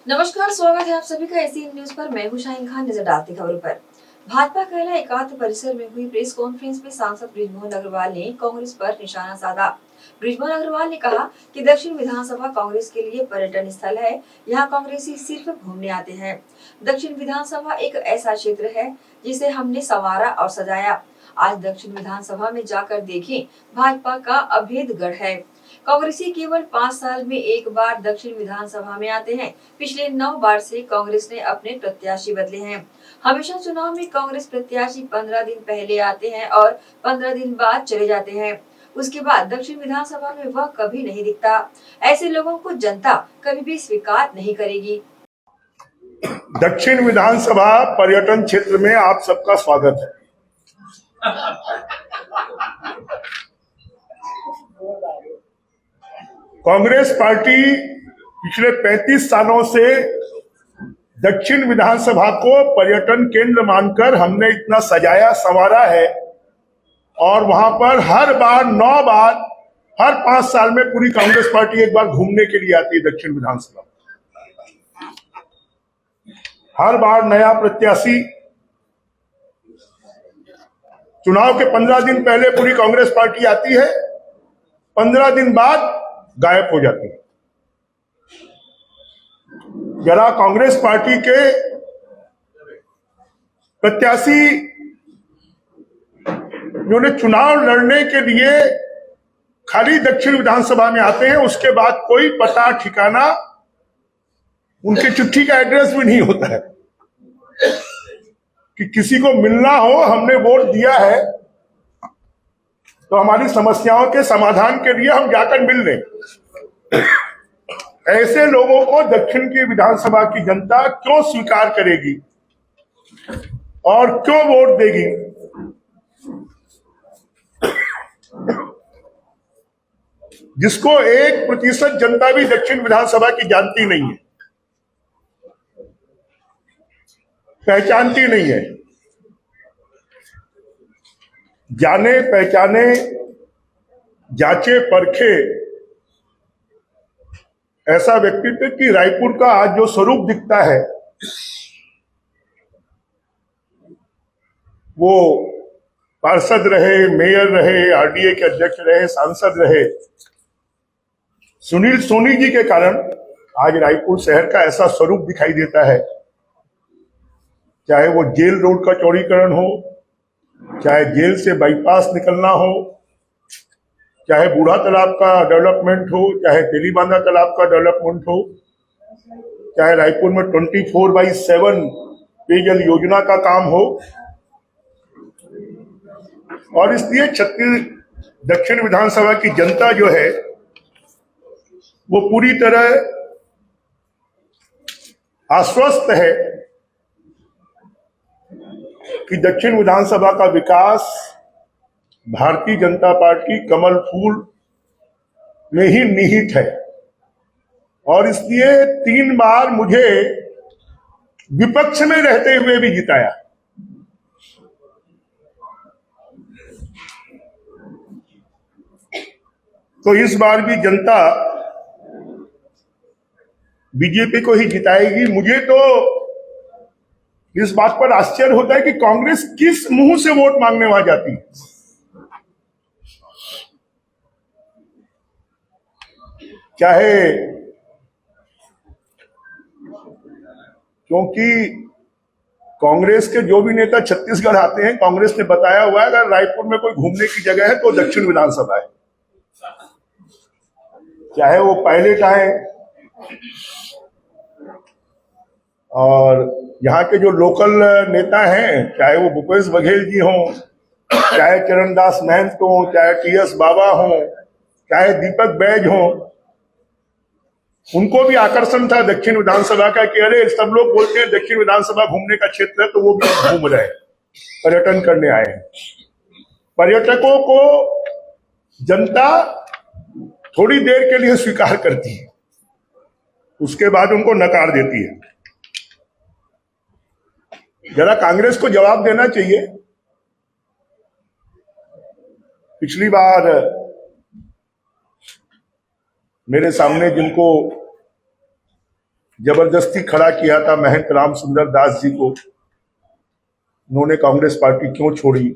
नमस्कार, स्वागत है आप सभी का एसीएन न्यूज पर। मैं हूं शाहीन खान। नजर डालते खबरों पर। भाजपा कहला एकात्म परिसर में हुई प्रेस कॉन्फ्रेंस में सांसद बृजमोहन अग्रवाल ने कांग्रेस पर निशाना साधा। बृजमोहन अग्रवाल ने कहा कि दक्षिण विधानसभा कांग्रेस के लिए पर्यटन स्थल है। यहाँ कांग्रेसी सिर्फ घूमने आते हैं। दक्षिण विधानसभा एक ऐसा क्षेत्र है जिसे हमने संवारा और सजाया। आज दक्षिण विधानसभा में जाकर देखें, भाजपा का अभेद गढ़ है। कांग्रेसी केवल 5 साल में एक बार दक्षिण विधानसभा में आते हैं। पिछले 9 बार से कांग्रेस ने अपने प्रत्याशी बदले हैं। हमेशा चुनाव में कांग्रेस प्रत्याशी 15 दिन पहले आते हैं और 15 दिन बाद चले जाते हैं। उसके बाद दक्षिण विधानसभा में वह कभी नहीं दिखता। ऐसे लोगों को जनता कभी भी स्वीकार नहीं करेगी। दक्षिण विधानसभा पर्यटन क्षेत्र में आप सबका स्वागत है। कांग्रेस पार्टी पिछले 35 सालों से दक्षिण विधानसभा को पर्यटन केंद्र मानकर हमने इतना सजाया संवारा है और वहां पर हर बार 9 बार हर 5 साल में पूरी कांग्रेस पार्टी एक बार घूमने के लिए आती है दक्षिण विधानसभा। हर बार नया प्रत्याशी, चुनाव के 15 दिन पहले पूरी कांग्रेस पार्टी आती है, 15 दिन बाद गायब हो जाती है। जरा कांग्रेस पार्टी के प्रत्याशी जिन्होंने चुनाव लड़ने के लिए खाली दक्षिण विधानसभा में आते हैं, उसके बाद कोई पता ठिकाना, उनकी चिट्ठी का एड्रेस भी नहीं होता है कि किसी को मिलना हो, हमने वोट दिया है तो हमारी समस्याओं के समाधान के लिए हम जाकर मिल लें। ऐसे लोगों को दक्षिण की विधानसभा की जनता क्यों स्वीकार करेगी और क्यों वोट देगी? जिसको 1% जनता भी दक्षिण विधानसभा की जानती नहीं है, पहचानती नहीं है। जाने पहचाने, जांचे परखे ऐसा व्यक्तित्व कि रायपुर का आज जो स्वरूप दिखता है वो पार्षद रहे, मेयर रहे, आरडीए के अध्यक्ष रहे, सांसद रहे, सुनील सोनी जी के कारण आज रायपुर शहर का ऐसा स्वरूप दिखाई देता है। चाहे वो जेल रोड का चौड़ीकरण हो, चाहे जेल से बाईपास निकलना हो, चाहे बूढ़ा तालाब का डेवलपमेंट हो, चाहे तेलीबांधा तालाब का डेवलपमेंट हो, चाहे रायपुर में 24/7 पेयजल योजना का काम हो। और इसलिए दक्षिण विधानसभा की जनता जो है वो पूरी तरह आश्वस्त है कि दक्षिण विधानसभा का विकास भारतीय जनता पार्टी कमल फूल में ही निहित है। और इसलिए 3 बार मुझे विपक्ष में रहते हुए भी जिताया। तो इस बार भी जनता बीजेपी को ही जिताएगी। मुझे तो इस बात पर आश्चर्य होता है कि कांग्रेस किस मुंह से वोट मांगने वहां जाती है। चाहे क्योंकि कांग्रेस के जो भी नेता छत्तीसगढ़ आते हैं, कांग्रेस ने बताया हुआ है अगर रायपुर में कोई घूमने की जगह है तो दक्षिण विधानसभा है। चाहे वो पायलट आए और यहाँ के जो लोकल नेता हैं, चाहे वो भूपेश बघेल जी हों, चाहे चरणदास महंत हो, चाहे टीएस बाबा हों, चाहे दीपक बैज हों, उनको भी आकर्षण था दक्षिण विधानसभा का कि अरे सब लोग बोलते हैं दक्षिण विधानसभा घूमने का क्षेत्र है, तो वो भी घूम रहे हैं, पर्यटन करने आए हैं। पर्यटकों को जनता थोड़ी देर के लिए स्वीकार करती है, उसके बाद उनको नकार देती है। जरा कांग्रेस को जवाब देना चाहिए। पिछली बार मेरे सामने जिनको जबरदस्ती खड़ा किया था महंत राम सुंदर दास जी को। उन्होंने कांग्रेस पार्टी क्यों छोड़ी,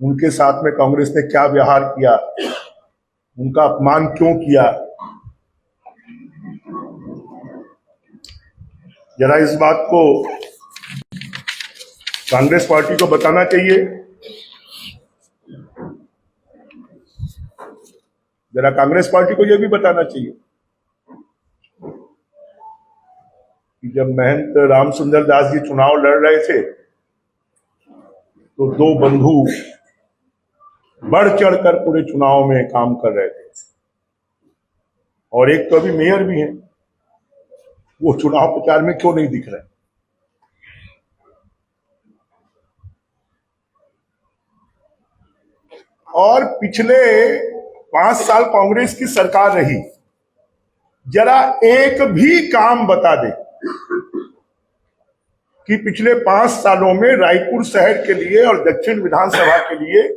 उनके साथ में कांग्रेस ने क्या व्यवहार किया, उनका अपमान क्यों किया, जरा इस बात को कांग्रेस पार्टी को बताना चाहिए। जरा कांग्रेस पार्टी को यह भी बताना चाहिए कि जब महंत राम सुंदर दास जी चुनाव लड़ रहे थे तो दो बंधु बढ़ चढ़कर पूरे चुनाव में काम कर रहे थे, और एक तो अभी मेयर भी हैं, वो चुनाव प्रचार में क्यों नहीं दिख रहे। और पिछले 5 साल कांग्रेस की सरकार रही, जरा एक भी काम बता दे कि पिछले 5 सालों में रायपुर शहर के लिए और दक्षिण विधानसभा के लिए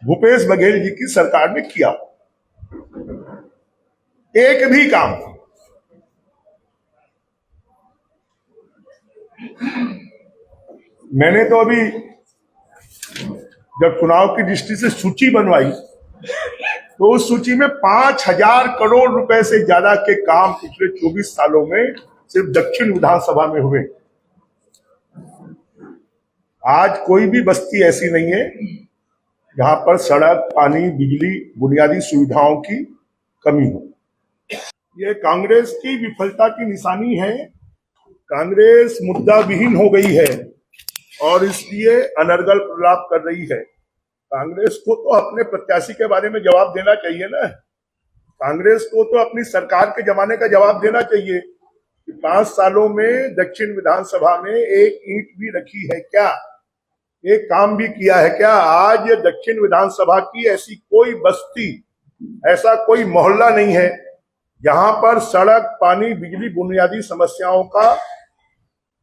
भूपेश बघेल जी की सरकार ने किया। एक भी काम। मैंने तो अभी जब चुनाव की दृष्टि से सूची बनवाई तो उस सूची में 5,000 करोड़ रुपए से ज्यादा के काम पिछले 24 सालों में सिर्फ दक्षिण विधानसभा में हुए। आज कोई भी बस्ती ऐसी नहीं है जहां पर सड़क, पानी, बिजली, बुनियादी सुविधाओं की कमी हो। ये कांग्रेस की विफलता की निशानी है। कांग्रेस मुद्दा विहीन हो गई है और इसलिए अनर्गल प्रलाप कर रही है। कांग्रेस को तो अपने प्रत्याशी के बारे में जवाब देना चाहिए ना। कांग्रेस को तो अपनी सरकार के जमाने का जवाब देना चाहिए कि 5 सालों में दक्षिण विधानसभा में एक ईंट भी रखी है क्या, एक काम भी किया है क्या। आज दक्षिण विधानसभा की ऐसी कोई बस्ती, ऐसा कोई मोहल्ला नहीं है जहां पर सड़क, पानी, बिजली, बुनियादी समस्याओं का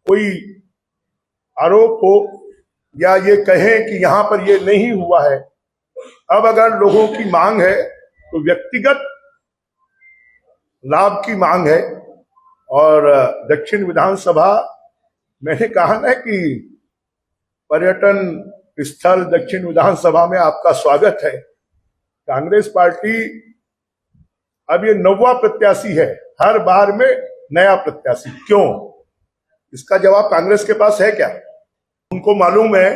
कोई आरोप हो या ये कहें कि यहां पर ये नहीं हुआ है। अब अगर लोगों की मांग है तो व्यक्तिगत लाभ की मांग है, और दक्षिण विधानसभा, मैंने कहा ना कि पर्यटन स्थल दक्षिण विधानसभा में आपका स्वागत है। कांग्रेस पार्टी अब ये 9वां प्रत्याशी है, हर बार में नया प्रत्याशी। क्यों? इसका जवाब कांग्रेस के पास है क्या? उनको मालूम है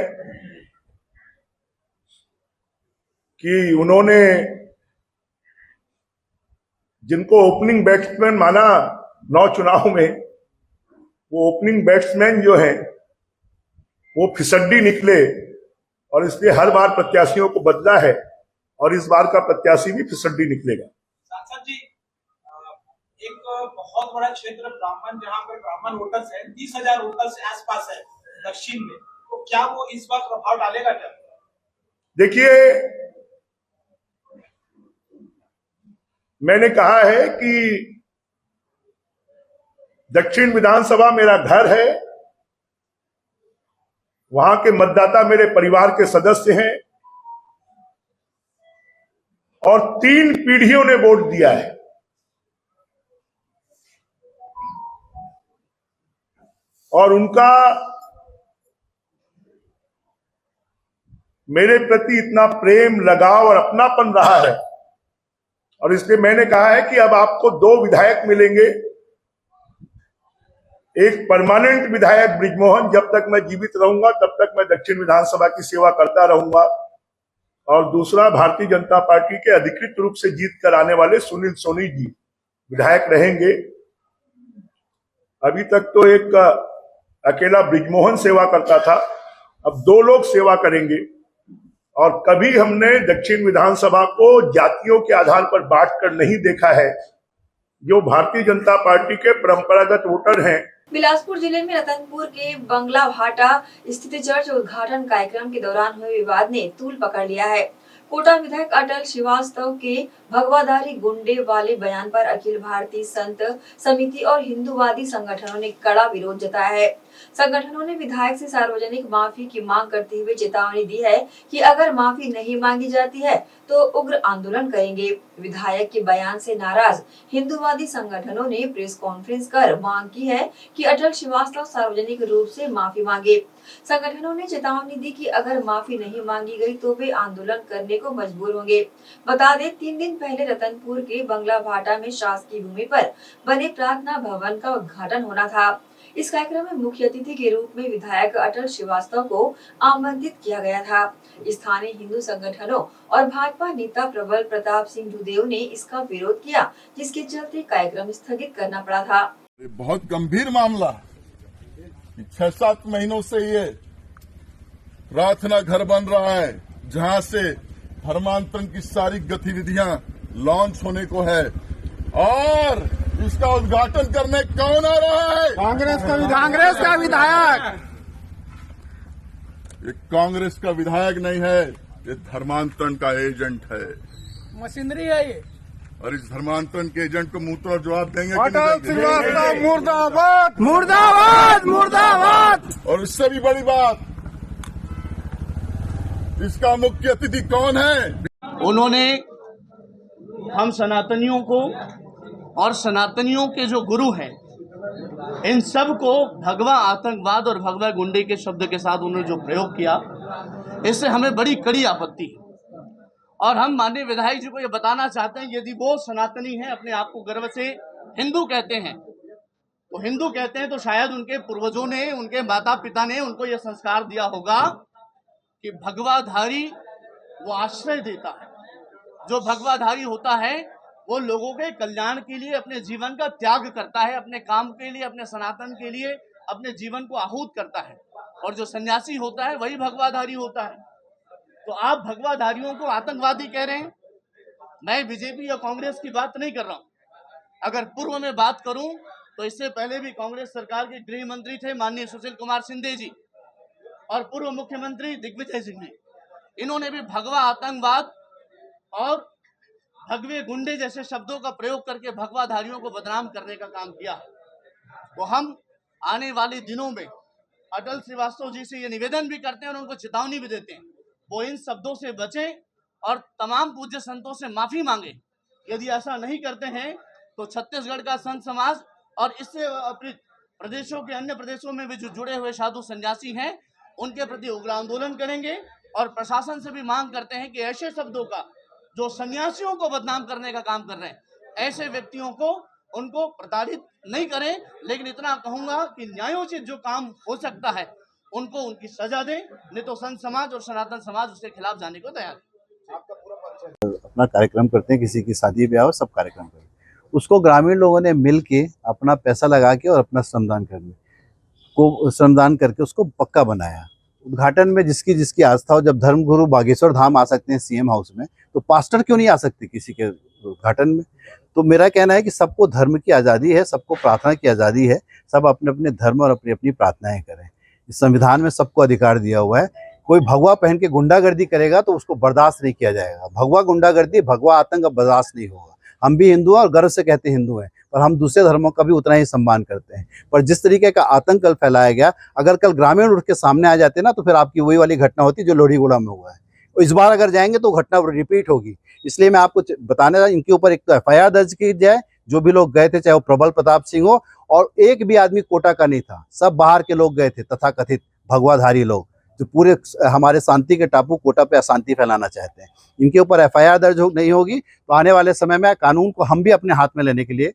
कि उन्होंने जिनको ओपनिंग बैट्समैन माना 9 चुनाव में, वो ओपनिंग बैट्समैन जो है वो फिसड्डी निकले, और इसलिए हर बार प्रत्याशियों को बदला है और इस बार का प्रत्याशी भी फिसड्डी निकलेगा। सांसद जी, एक बहुत बड़ा क्षेत्र ब्राह्मण, जहां पर ब्राह्मण वोटर्स है, 30,000 वोटर्स आसपास है दक्षिण में, तो क्या वो इस बार प्रभाव डालेगा क्या? देखिए, मैंने कहा है कि दक्षिण विधानसभा मेरा घर है, वहां के मतदाता मेरे परिवार के सदस्य हैं और 3 पीढ़ियों ने वोट दिया है। और उनका मेरे प्रति इतना प्रेम, लगाव और अपनापन रहा है, और इसलिए मैंने कहा है कि अब आपको 2 विधायक मिलेंगे। एक परमानेंट विधायक बृजमोहन, जब तक मैं जीवित रहूंगा तब तक मैं दक्षिण विधानसभा की सेवा करता रहूंगा, और दूसरा भारतीय जनता पार्टी के अधिकृत रूप से जीत कर आने वाले सुनील सोनी जी विधायक रहेंगे। अभी तक तो एक अकेला बृजमोहन सेवा करता था, अब 2 लोग सेवा करेंगे। और कभी हमने दक्षिण विधानसभा को जातियों के आधार पर बांटकर नहीं देखा है। जो भारतीय जनता पार्टी के परंपरागत वोटर हैं। बिलासपुर जिले में रतनपुर के बंगला भाटा स्थित चर्च उद्घाटन कार्यक्रम के दौरान हुए विवाद ने तूल पकड़ लिया है। कोटा विधायक अटल श्रीवास्तव के भगवाधारी गुंडे वाले बयान पर अखिल भारतीय संत समिति और हिंदूवादी संगठनों ने कड़ा विरोध जताया है। संगठनों ने विधायक से सार्वजनिक माफी की मांग करते हुए चेतावनी दी है कि अगर माफी नहीं मांगी जाती है तो उग्र आंदोलन करेंगे। विधायक के बयान से नाराज हिंदूवादी संगठनों ने प्रेस कॉन्फ्रेंस कर मांग की है कि अटल श्रीवास्तव सार्वजनिक रूप से माफी मांगे। संगठनों ने चेतावनी दी कि अगर माफी नहीं मांगी गई तो वे आंदोलन करने को मजबूर होंगे। बता दें 3 दिन पहले रतनपुर के बंगला भाटा में शासकीय भूमि पर बने प्रार्थना भवन का उद्घाटन होना था। इस कार्यक्रम में मुख्य अतिथि के रूप में विधायक अटल श्रीवास्तव को आमंत्रित किया गया था। स्थानीय हिंदू संगठनों और भाजपा नेता प्रबल प्रताप सिंह दुदेव ने इसका विरोध किया, जिसके चलते कार्यक्रम स्थगित करना पड़ा था। ये बहुत गंभीर मामला है। 6-7 महीनों से ये प्रार्थना घर बन रहा है, जहां से धर्मांतरण की सारी गतिविधियां लॉन्च होने को है, और इसका उद्घाटन करने कौन आ रहा है? कांग्रेस का विधायक। ये कांग्रेस का विधायक नहीं है, ये धर्मांतरण का एजेंट है, मशीनरी है ये। और इस धर्मांतरण के एजेंट को मुंह तोड़ जवाब देंगे कि अटल नहीं देंगे? श्रीवास्तव मुर्दाबाद, मुर्दाबाद, मुर्दाबाद। और इससे भी बड़ी बात, इसका मुख्य अतिथि कौन है? उन्होंने हम सनातनियों को और सनातनियों के जो गुरु हैं, इन सब को भगवा आतंकवाद और भगवा गुंडे के शब्द के साथ उन्होंने जो प्रयोग किया, इससे हमें बड़ी कड़ी आपत्ति है। और हम माननीय विधायक जी को ये बताना चाहते हैं, यदि वो सनातनी हैं, अपने आप को गर्व से हिंदू कहते हैं, तो हिंदू कहते हैं तो शायद उनके पूर्वजों ने, उनके माता पिता ने उनको ये संस्कार दिया होगा कि भगवाधारी वो आश्रय देता है। जो भगवाधारी होता है वो लोगों के कल्याण के लिए अपने जीवन का त्याग करता है, अपने काम के लिए, अपने सनातन के लिए अपने जीवन को आहूत करता है। और जो सन्यासी होता है वही भगवाधारी होता है। तो आप भगवाधारियों को आतंकवादी कह रहे हैं। मैं बीजेपी या कांग्रेस की बात नहीं कर रहा हूं। अगर पूर्व में बात करूं तो इससे पहले भी कांग्रेस सरकार के गृह मंत्री थे माननीय सुशील कुमार शिंदे जी, और पूर्व मुख्यमंत्री दिग्विजय सिंह ने, इन्होंने भी भगवा आतंकवाद और भगवे गुंडे जैसे शब्दों का प्रयोग करके भगवाधारियों को बदनाम करने का काम किया। तो हम आने वाले दिनों में अटल श्रीवास्तव जी से ये निवेदन भी करते हैं और उनको चेतावनी भी देते हैं, वो इन शब्दों से बचें और तमाम पूज्य संतों से माफी मांगे। यदि ऐसा नहीं करते हैं तो छत्तीसगढ़ का संत समाज और इससे प्रदेशों के अन्य प्रदेशों में भी जो जुड़े हुए साधु सन्यासी हैं, उनके प्रति उग्र आंदोलन करेंगे। और प्रशासन से भी मांग करते हैं कि ऐसे शब्दों का जो सन्यासियों को बदनाम करने का काम कर रहे हैं, ऐसे व्यक्तियों को उनको प्रताड़ित नहीं करें। लेकिन इतना कहूंगा कि न्यायोचित जो काम हो सकता है उनको उनकी सजा दें, नहीं तो संत समाज और सनातन समाज उसके खिलाफ जाने को तैयार है। अपना कार्यक्रम करते हैं, किसी की शादी ब्याह हो, सब कार्यक्रम करते हैं। उसको ग्रामीण लोगों ने मिल के अपना पैसा लगा के और अपना श्रमदान करके उसको पक्का बनाया। उद्घाटन में जिसकी जिसकी आस्था हो, जब धर्मगुरु बागेश्वर धाम आ सकते हैं सीएम हाउस में, तो पास्टर क्यों नहीं आ सकते किसी के उद्घाटन में? तो मेरा कहना है कि सबको धर्म की आज़ादी है, सबको प्रार्थना की आज़ादी है, सब अपने अपने धर्म और अपनी अपनी प्रार्थनाएं करें। इस संविधान में सबको अधिकार दिया हुआ है। कोई भगवा पहन के गुंडागर्दी करेगा तो उसको बर्दाश्त नहीं किया जाएगा। भगवा गुंडागर्दी, भगवा आतंक बर्दाश्त नहीं होगा। हम भी हिंदू हैं और गर्व से कहते हैं हिंदू हैं, पर हम दूसरे धर्मों का भी उतना ही सम्मान करते हैं। पर जिस तरीके का आतंक कल फैलाया गया, अगर कल ग्रामीण उठ के सामने आ जाते ना, तो फिर आपकी वही वाली घटना होती जो लोहड़ीगुड़ा में हुआ है। इस बार अगर जाएंगे तो घटना रिपीट होगी। इसलिए मैं आपको बताने, इनके ऊपर एक तो FIR दर्ज की जाए, जो भी लोग गए थे, चाहे वो प्रबल प्रताप सिंह हो, और एक भी आदमी कोटा का नहीं था, सब बाहर के लोग गए थे, तथाकथित भगवाधारी लोग जो पूरे हमारे शांति के टापू कोटा पे अशांति फैलाना चाहते हैं। इनके ऊपर FIR दर्ज नहीं होगी तो आने वाले समय में कानून को हम भी अपने हाथ में लेने के लिए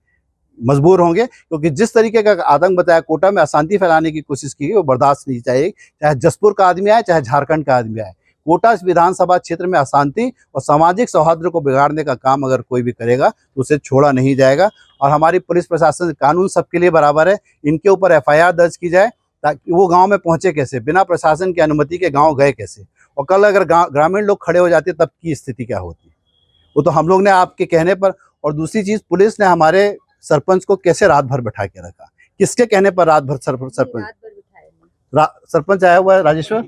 मजबूर होंगे, क्योंकि जिस तरीके का आतंक बताया, कोटा में अशांति फैलाने की कोशिश की, वो बर्दाश्त नहीं चाहिए। चाहे जसपुर का आदमी आए, चाहे झारखंड का आदमी आए। कोटा विधानसभा क्षेत्र में अशांति और सामाजिक सौहार्द को बिगाड़ने का काम अगर कोई भी करेगा तो उसे छोड़ा नहीं जाएगा। और हमारी पुलिस प्रशासन, कानून सबके लिए बराबर है। इनके ऊपर FIR दर्ज की जाए ताकि वो गांव में पहुंचे कैसे, बिना प्रशासन की अनुमति के गांव गए कैसे, और कल अगर ग्रामीण लोग खड़े हो जाते तब की स्थिति क्या होती। वो तो हम लोग ने आपके कहने पर। और दूसरी चीज, पुलिस ने हमारे सरपंच को कैसे रात भर बैठा के रखा, किसके कहने पर रात भर सरपंच आया हुआ है राजेश्वर,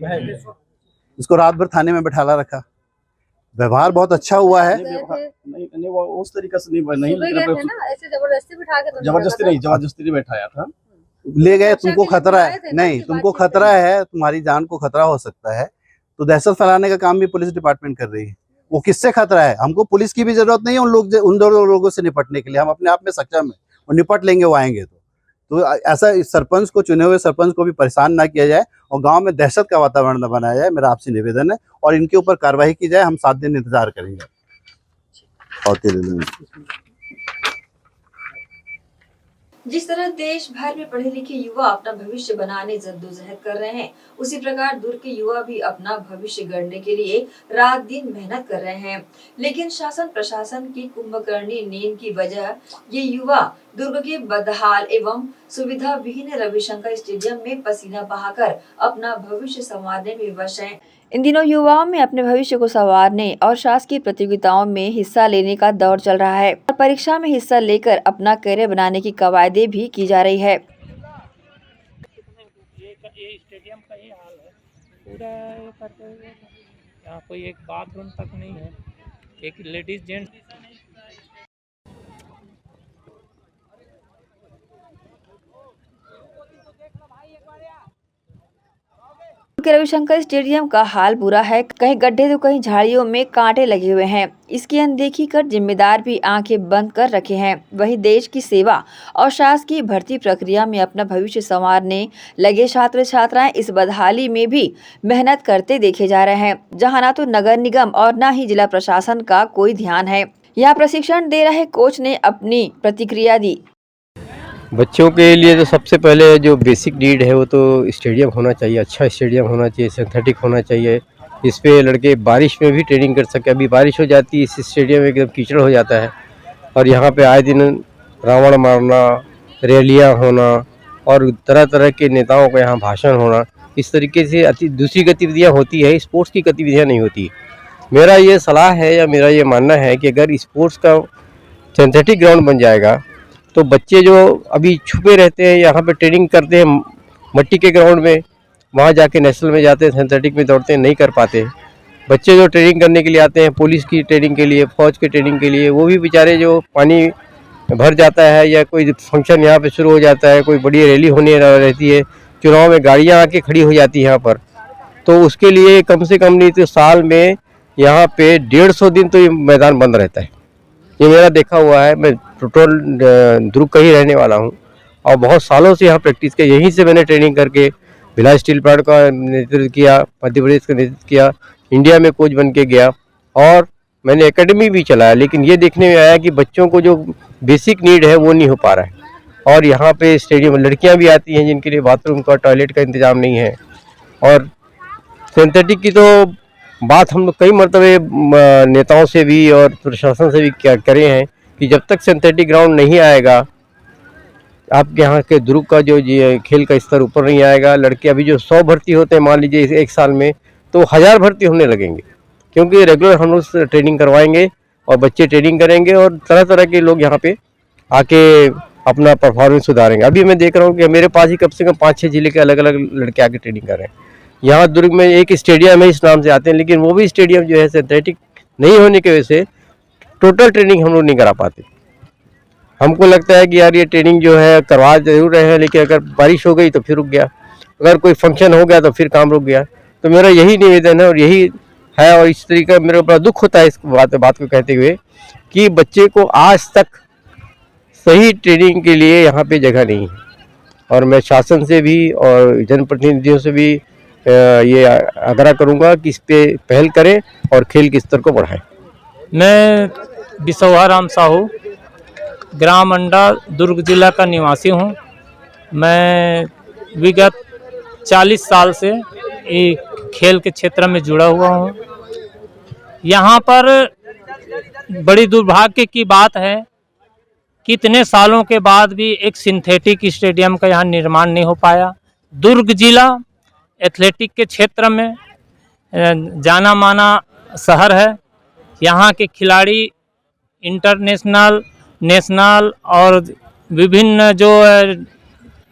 इसको रात भर थाने में बैठाला रखा। व्यवहार बहुत अच्छा हुआ है। नहीं वो उस तरीके से नहीं सुबह गए थे ना, ऐसे जबरदस्ती बिठा के तो जबरदस्ती नहीं बैठाया था। ले गए, सुरक्षा तुमको के लिए खतरा बुलाए है, थे ना, नहीं इसकी तुमको बातचीत खतरा है, तुम्हारी जान को खतरा हो सकता है, तो दहशत फैलाने का काम भी पुलिस डिपार्टमेंट कर रही है। वो किससे खतरा है? हमको पुलिस की भी जरूरत नहीं है उन दो लोगों से निपटने के लिए। हम अपने आप में सक्षम है और निपट लेंगे वो आएंगे तो ऐसा इस सरपंच को, चुने हुए सरपंच को भी परेशान ना किया जाए और गांव में दहशत का वातावरण न बनाया जाए, मेरा आपसे निवेदन है। और इनके ऊपर कार्रवाई की जाए, हम 7 दिन इंतजार करेंगे। और जिस तरह देश भर में पढ़े लिखे युवा अपना भविष्य बनाने जद्दोजहद कर रहे हैं, उसी प्रकार दुर्ग के युवा भी अपना भविष्य गढ़ने के लिए रात दिन मेहनत कर रहे हैं। लेकिन शासन प्रशासन की कुंभकर्णी नींद की वजह ये युवा दुर्ग के बदहाल एवं सुविधा विहीन रविशंकर स्टेडियम में पसीना बहाकर अपना भविष्य संवारने में विवश हैं। इन दिनों युवाओं में अपने भविष्य को संवारने और शासकीय प्रतियोगिताओं में हिस्सा लेने का दौर चल रहा है और परीक्षा में हिस्सा लेकर अपना करियर बनाने की कवायदें भी की जा रही है। ये स्टेडियम का ही हाल है पूरा करते हुए, यहाँ कोई एक बाथरूम तक नहीं है, एक लेडीज जेंट्स के रविशंकर स्टेडियम का हाल बुरा है, कहीं गड्ढे तो कहीं झाड़ियों में कांटे लगे हुए हैं। इसकी अनदेखी कर जिम्मेदार भी आंखें बंद कर रखे हैं। वहीं देश की सेवा और शासकीय भर्ती प्रक्रिया में अपना भविष्य संवारने लगे छात्र छात्राएं इस बदहाली में भी मेहनत करते देखे जा रहे हैं, जहां ना तो नगर निगम और न ही जिला प्रशासन का कोई ध्यान है। यहाँ प्रशिक्षण दे रहे कोच ने अपनी प्रतिक्रिया दी। बच्चों के लिए तो सबसे पहले जो बेसिक नीड है वो तो स्टेडियम होना चाहिए, अच्छा स्टेडियम होना चाहिए, सिंथेटिक होना चाहिए, इस पे लड़के बारिश में भी ट्रेनिंग कर सके। अभी बारिश हो जाती है, इस स्टेडियम में एकदम कीचड़ हो जाता है और यहाँ पे आए दिन रावण मारना, रैलियाँ होना और तरह तरह के नेताओं का यहाँ भाषण होना, इस तरीके से दूसरी गतिविधियाँ होती है, स्पोर्ट्स की गतिविधियाँ नहीं होती। मेरा ये सलाह है या मेरा ये मानना है कि अगर स्पोर्ट्स का सिंथेटिक ग्राउंड बन जाएगा तो बच्चे जो अभी छुपे रहते हैं यहाँ पे ट्रेनिंग करते हैं मट्टी के ग्राउंड में, वहाँ जाके नेशनल में जाते हैं, सिंथेटिक में दौड़ते हैं, नहीं कर पाते। बच्चे जो ट्रेनिंग करने के लिए आते हैं, पुलिस की ट्रेनिंग के लिए, फौज की ट्रेनिंग के लिए, वो भी बेचारे जो पानी भर जाता है या कोई फंक्शन यहाँ पे शुरू हो जाता है, कोई बड़ी रैली होने रहती है, चुनाव में गाड़ियाँ आके खड़ी हो जाती है यहाँ पर, तो उसके लिए कम से कम नहीं तो साल में यहाँ पे 150 दिन तो ये मैदान बंद रहता है। ये मेरा देखा हुआ है। मैं टोटल दुर्ग का ही रहने वाला हूँ और बहुत सालों से यहाँ प्रैक्टिस किया। यहीं से मैंने ट्रेनिंग करके भिलाई स्टील प्लांट का नेतृत्व किया, मध्य प्रदेश का नेतृत्व किया, इंडिया में कोच बन के गया और मैंने एकेडमी भी चलाया। लेकिन ये देखने में आया कि बच्चों को जो बेसिक नीड है वो नहीं हो पा रहा है और यहाँ पे स्टेडियम लड़कियाँ भी आती हैं जिनके लिए बाथरूम का, टॉयलेट का इंतजाम नहीं है। और सिंथेटिक की तो बात हम लोग कई मरतबे नेताओं से भी और प्रशासन से भी क्या करे हैं कि जब तक सिंथेटिक ग्राउंड नहीं आएगा, आपके यहाँ के दुर्ग का जो खेल का स्तर ऊपर नहीं आएगा, लड़के अभी जो 100 भर्ती होते हैं मान लीजिए एक साल में, तो 1000 भर्ती होने लगेंगे, क्योंकि रेगुलर हम लोग ट्रेनिंग करवाएंगे और बच्चे ट्रेनिंग करेंगे और तरह तरह के लोग यहाँ पे आके अपना परफॉर्मेंस सुधारेंगे। अभी मैं देख रहा हूँ कि मेरे पास ही कम से कम 5-6 जिले के अलग अलग लड़के आके ट्रेनिंग कर रहे हैं। यहाँ दुर्ग में एक स्टेडियम है इस नाम से आते हैं, लेकिन वो भी स्टेडियम जो है सिंथेटिक नहीं होने की वजह से टोटल ट्रेनिंग हम लोग नहीं करा पाते। हमको लगता है कि यार ये ट्रेनिंग जो है करवा जरूर रहे हैं, लेकिन अगर बारिश हो गई तो फिर रुक गया, अगर कोई फंक्शन हो गया तो फिर काम रुक गया। तो मेरा यही निवेदन है और यही है और इस तरीके का मेरे को बड़ा दुख होता है इस बात को कहते हुए कि बच्चे को आज तक सही ट्रेनिंग के लिए यहाँ पे जगह नहीं है। और मैं शासन से भी और जनप्रतिनिधियों से भी ये आग्रह करूँगा कि इस पे पहल करें और खेल के स्तर को बढ़ाएं। मैं बिसौहा राम साहू, ग्राम अंडा, दुर्ग जिला का निवासी हूँ। मैं विगत 40 साल से खेल के क्षेत्र में जुड़ा हुआ हूँ। यहाँ पर बड़ी दुर्भाग्य की बात है कि इतने सालों के बाद भी एक सिंथेटिक स्टेडियम का यहाँ निर्माण नहीं हो पाया। दुर्ग जिला एथलेटिक के क्षेत्र में जाना माना शहर है। यहाँ के खिलाड़ी इंटरनेशनल, नेशनल और विभिन्न जो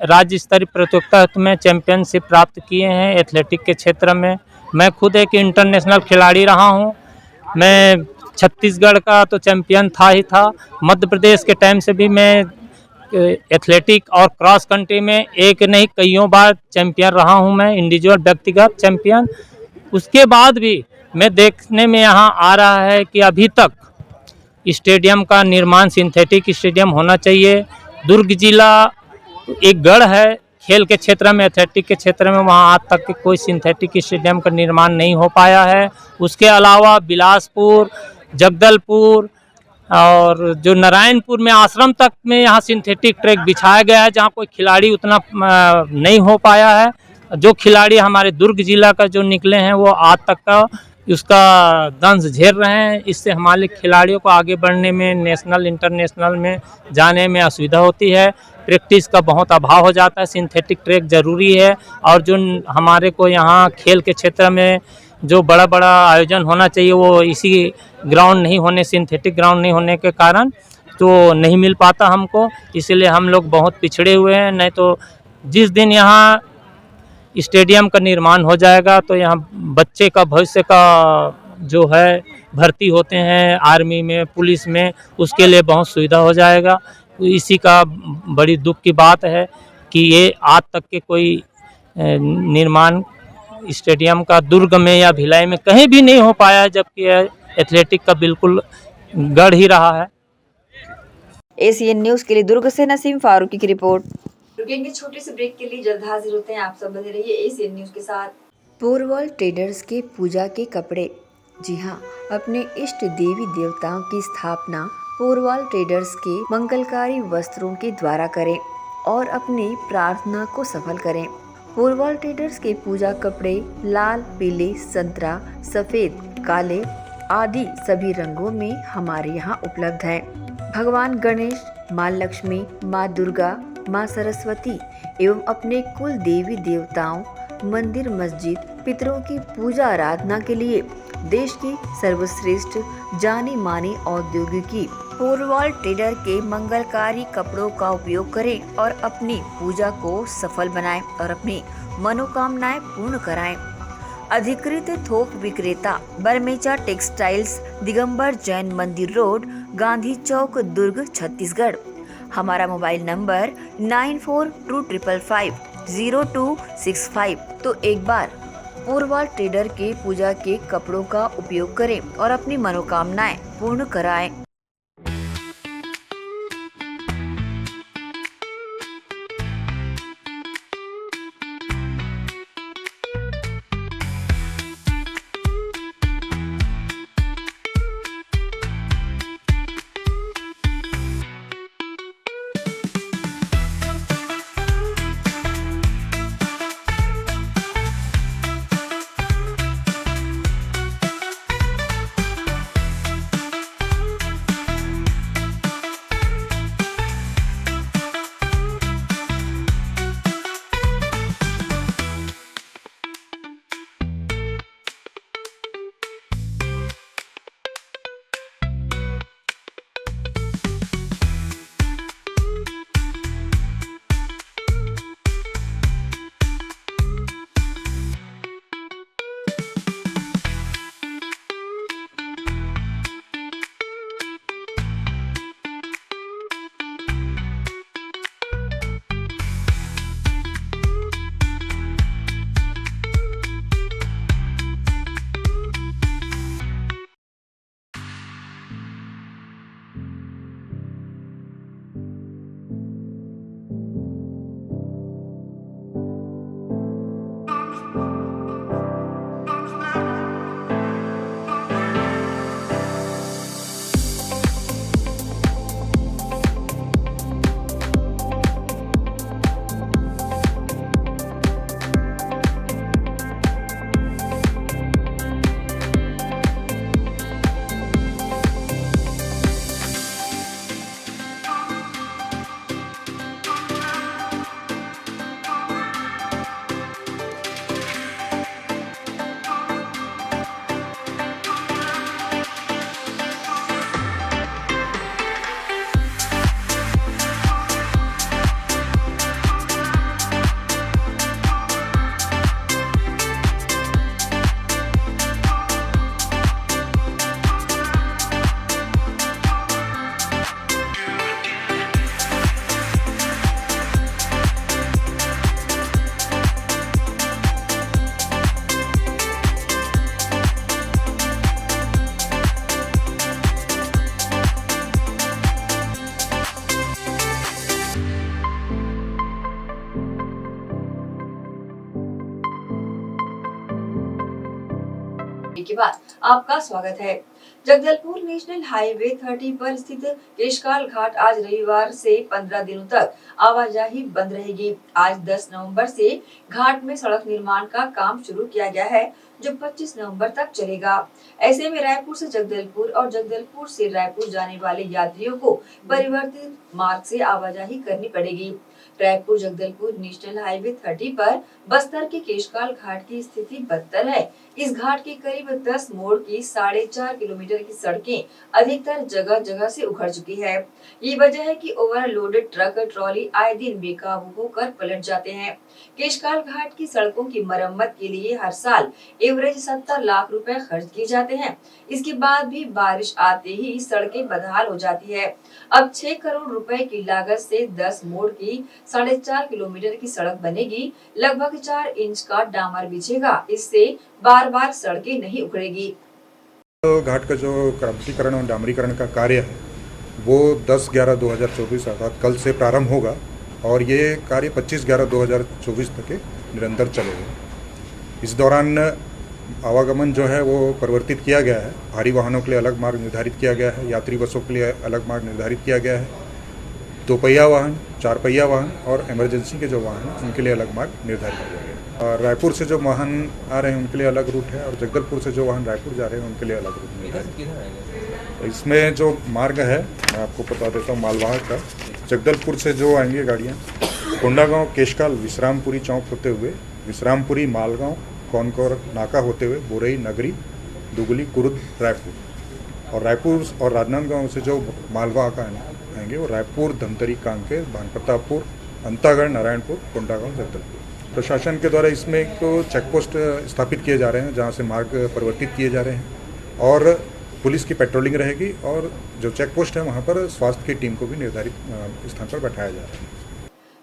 राज्य स्तरीय प्रतियोगिता में चैंपियनशिप प्राप्त किए हैं एथलेटिक के क्षेत्र में। मैं खुद एक इंटरनेशनल खिलाड़ी रहा हूँ मैं छत्तीसगढ़ का तो चैंपियन था ही था। मध्य प्रदेश के टाइम से भी मैं एथलेटिक और क्रॉस कंट्री में एक नहीं कईयों बार चैंपियन रहा हूं, मैं इंडिविजुअल व्यक्तिगत चैंपियन। उसके बाद भी मैं देखने में यहाँ आ रहा है कि अभी तक स्टेडियम का निर्माण सिंथेटिक स्टेडियम होना चाहिए। दुर्ग जिला एक गढ़ है खेल के क्षेत्र में, एथलेटिक के क्षेत्र में, वहाँ आज तक कोई सिंथेटिक स्टेडियम का निर्माण नहीं हो पाया है। उसके अलावा बिलासपुर, जगदलपुर और जो नारायणपुर में आश्रम तक में यहाँ सिंथेटिक ट्रैक बिछाया गया है, जहाँ कोई खिलाड़ी उतना नहीं हो पाया है। जो खिलाड़ी हमारे दुर्ग जिला का जो निकले हैं वो आज तक का उसका दंश झेल रहे हैं। इससे हमारे खिलाड़ियों को आगे बढ़ने में, नेशनल इंटरनेशनल में जाने में असुविधा होती है। प्रैक्टिस का बहुत अभाव हो जाता है। सिंथेटिक ट्रैक ज़रूरी है और जो हमारे को यहाँ खेल के क्षेत्र में जो बड़ा बड़ा आयोजन होना चाहिए वो इसी ग्राउंड नहीं होने, सिंथेटिक ग्राउंड नहीं होने के कारण तो नहीं मिल पाता हमको। इसलिए हम लोग बहुत पिछड़े हुए हैं। नहीं तो जिस दिन यहाँ स्टेडियम का निर्माण हो जाएगा तो यहाँ बच्चे का भविष्य का जो है भर्ती होते हैं आर्मी में, पुलिस में, उसके लिए बहुत सुविधा हो जाएगा। इसी का बड़ी दुख की बात है कि ये आज तक के कोई निर्माण स्टेडियम का दुर्ग में या भिलाई में कहीं भी नहीं हो पाया है, जबकि एथलेटिक का बिल्कुल गढ़ ही रहा है। एसीएन न्यूज के लिए दुर्ग से नसीम फारूकी की रिपोर्ट। रुकेंगे छोटे से ब्रेक के लिए, जल्द हाजिर होते हैं। आप सब बने रहिए एसीएन न्यूज के साथ। पोरवॉल ट्रेडर्स के पूजा के कपड़े। जी हाँ, अपने इष्ट देवी देवताओं की स्थापना पोरवॉल ट्रेडर्स के मंगलकारी वस्त्रों के द्वारा करें और अपनी प्रार्थना को सफल करें। पोरवॉल ट्रेडर्स के पूजा कपड़े लाल, पीले, संतरा, सफेद, काले आदि सभी रंगों में हमारे यहाँ उपलब्ध हैं। भगवान गणेश, माँ लक्ष्मी, माँ दुर्गा, माँ सरस्वती एवं अपने कुल देवी देवताओं, मंदिर, मस्जिद, पितरों की पूजा आराधना के लिए देश की सर्वश्रेष्ठ जानी मानी औद्योगिकी पोरवॉल ट्रेडर के मंगलकारी कपड़ों का उपयोग करें और अपनी पूजा को सफल बनाएं और अपनी मनोकामनाएं पूर्ण कराएं। अधिकृत थोक विक्रेता बरमेचा टेक्सटाइल्स, दिगंबर जैन मंदिर रोड, गांधी चौक, दुर्ग, छत्तीसगढ़। हमारा मोबाइल नंबर 9425550265। तो एक बार पोरवॉल ट्रेडर के पूजा के कपड़ों का उपयोग करें और अपनी मनोकामनाएं पूर्ण कराएं। के बाद आपका स्वागत है। जगदलपुर नेशनल हाईवे 30 पर स्थित केशकाल घाट आज रविवार से 15 दिनों तक आवाजाही बंद रहेगी। आज 10 नवंबर से घाट में सड़क निर्माण का काम शुरू किया गया है, जो 25 नवंबर तक चलेगा। ऐसे में रायपुर से जगदलपुर और जगदलपुर से रायपुर जाने वाले यात्रियों को परिवर्तित मार्ग से आवाजाही करनी पड़ेगी। रायपुर जगदलपुर नेशनल हाईवे 30 पर बस्तर के केशकाल घाट की स्थिति बदतर है। इस घाट के करीब 10 मोड़ की 4.5 किलोमीटर की सड़कें अधिकतर जगह जगह से उखड़ चुकी है। ये वजह है कि ओवरलोडेड ट्रक ट्रॉली आए दिन बेकाबू होकर पलट जाते हैं। केशकाल घाट की सड़कों की मरम्मत के लिए हर साल एवरेज 70 लाख रुपए खर्च किए जाते हैं। इसके बाद भी बारिश आते ही सड़कें बदहाल हो जाती है। अब 6 करोड़ रुपए की लागत से 10 मोड़ की 4.5 किलोमीटर की सड़क बनेगी। लगभग 4 इंच का डामर बिछेगा। इससे बार बार सड़कें नहीं उखड़ेगी। तो घाट का जो क्रमटीकरण और डामरीकरण का कार्य है वो 10/11/2024 अर्थात कल से प्रारंभ होगा और ये कार्य 25/11/2024 तक निरंतर चलेगा। इस दौरान आवागमन जो है वो परिवर्तित किया गया है। भारी वाहनों के लिए अलग मार्ग निर्धारित किया गया है, यात्री बसों के लिए अलग मार्ग निर्धारित किया गया है। 2 पहिया वाहन, 4 पहिया वाहन और इमरजेंसी के जो वाहन हैं उनके लिए अलग मार्ग निर्धारित किया गया है। और रायपुर से जो वाहन आ रहे हैं उनके लिए अलग रूट है और जगदलपुर से जो वाहन रायपुर जा रहे हैं उनके लिए अलग रूट निर्धारित है। इसमें जो मार्ग है मैं आपको बता देता हूँ मालवाहक का। जगदलपुर से जो आएंगे गाड़ियाँ कोंडागांव, केशकाल, विश्रामपुरी चौक होते हुए विश्रामपुरी, मालगांव, कौनकोर नाका होते हुए बोरई, नगरी, दुगली, कुरुद, रायपुर और रायपुर और राजनांदगांव से जो मालवाहक आएंगे वो रायपुर, धमतरी, कांकेर, भानप्रतापपुर, अंतागढ़, नारायणपुर, कोंडागांव, जगदलपुर। प्रशासन के द्वारा इसमें एक तो चेक पोस्ट स्थापित किए जा रहे हैं जहां से मार्ग परिवर्तित किए जा रहे हैं और पुलिस की पेट्रोलिंग रहेगी और जो चेक पोस्ट है वहां पर स्वास्थ्य की टीम को भी निर्धारित स्थान पर बैठाया जा रहा है।